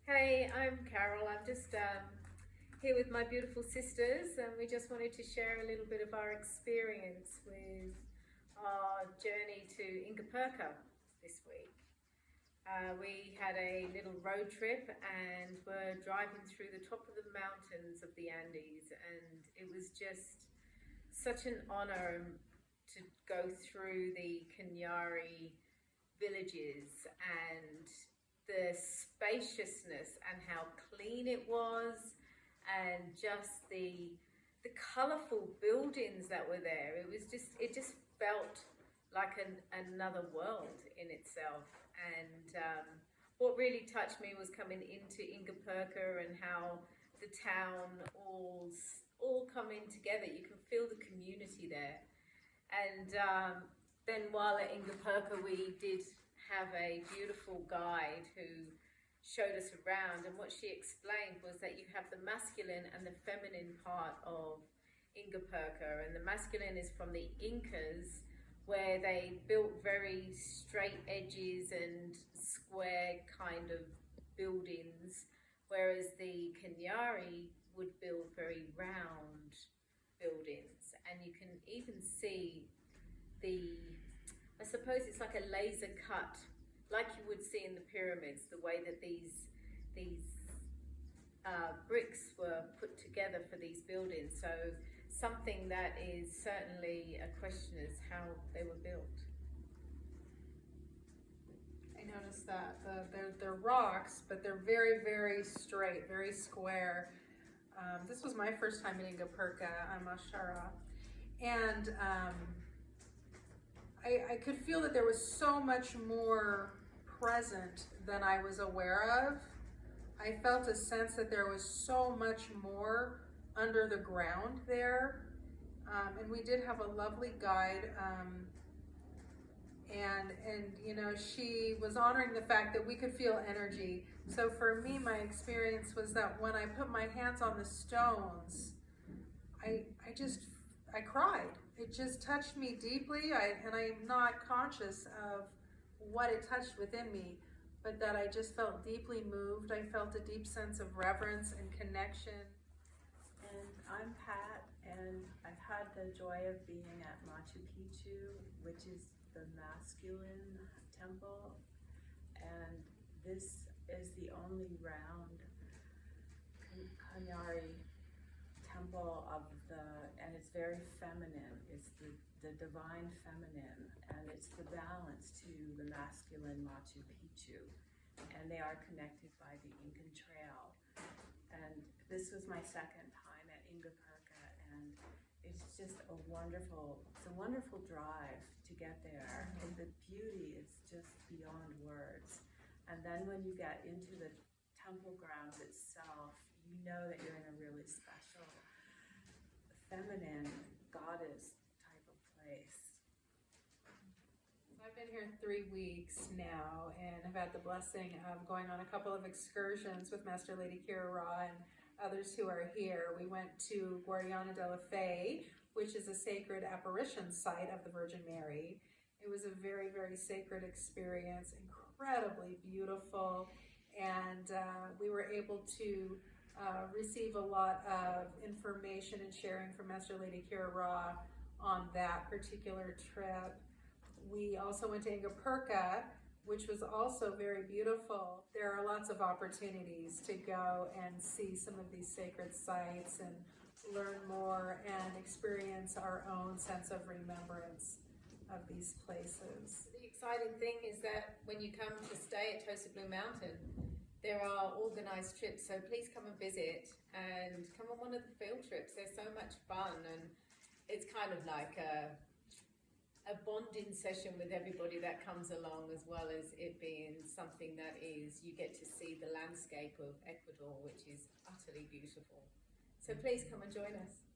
Hey, I'm Carol. I'm just here with my beautiful sisters, and we just wanted to share a little bit of our experience with our journey to Ingapurka this week. We had a little road trip and were driving through the top of the mountains of the Andes, and it was just such an honor to go through the Cañari villages and the spaciousness and how clean it was, and just the colorful buildings that were there. It just felt like another world in itself. And what really touched me was coming into Ingapurka and how the town all coming together. You can feel the community there. And then while at Ingapurka, we did have a beautiful guide who showed us around, and what she explained was that you have the masculine and the feminine part of Ingapurka, and the masculine is from the Incas, where they built very straight edges and square kind of buildings, whereas the Cañari would build very round buildings. And you can even see I suppose it's like a laser cut, like you would see in the pyramids, the way that these bricks were put together for these buildings. So something that is certainly a question is how they were built. I noticed that they're rocks, but they're very, very straight, very square. This was my first time in Ingapurka, Amashara, and I could feel that there was so much more present than I was aware of. I felt a sense that there was so much more under the ground there. And we did have a lovely guide. And you know, she was honoring the fact that we could feel energy. So for me, my experience was that when I put my hands on the stones, I cried. It just touched me deeply, and I'm not conscious of what it touched within me, but that I just felt deeply moved. I felt a deep sense of reverence and connection. And I'm Pat, and I've had the joy of being at Machu Picchu, which is the masculine temple, and this is the only round Cañari temple and it's very feminine. It's the divine feminine, and it's the balance to the masculine Machu Picchu, and they are connected by the Incan Trail. And this was my second time at Ingapurka, and it's just a wonderful drive to get there, and the beauty is just beyond words. And then when you get into the temple grounds itself, you know that you're in a really special feminine goddess type of place. I've been here 3 weeks now, and I've had the blessing of going on a couple of excursions with Master Lady Kira Ra and others who are here. We went to Guadiana de la Fe, which is a sacred apparition site of the Virgin Mary. It was a very, very sacred experience, incredibly beautiful, and we were able to receive a lot of information and sharing from Master Lady Kira Ra on that particular trip. We also went to Ingapurka, which was also very beautiful. There are lots of opportunities to go and see some of these sacred sites and learn more and experience our own sense of remembrance of these places. The exciting thing is that when you come to stay at Tosa Blue Mountain, there are organized trips, so please come and visit and come on one of the field trips. They're so much fun, and it's kind of like a bonding session with everybody that comes along, as well as it being something that is, you get to see the landscape of Ecuador, which is utterly beautiful. So please come and join us.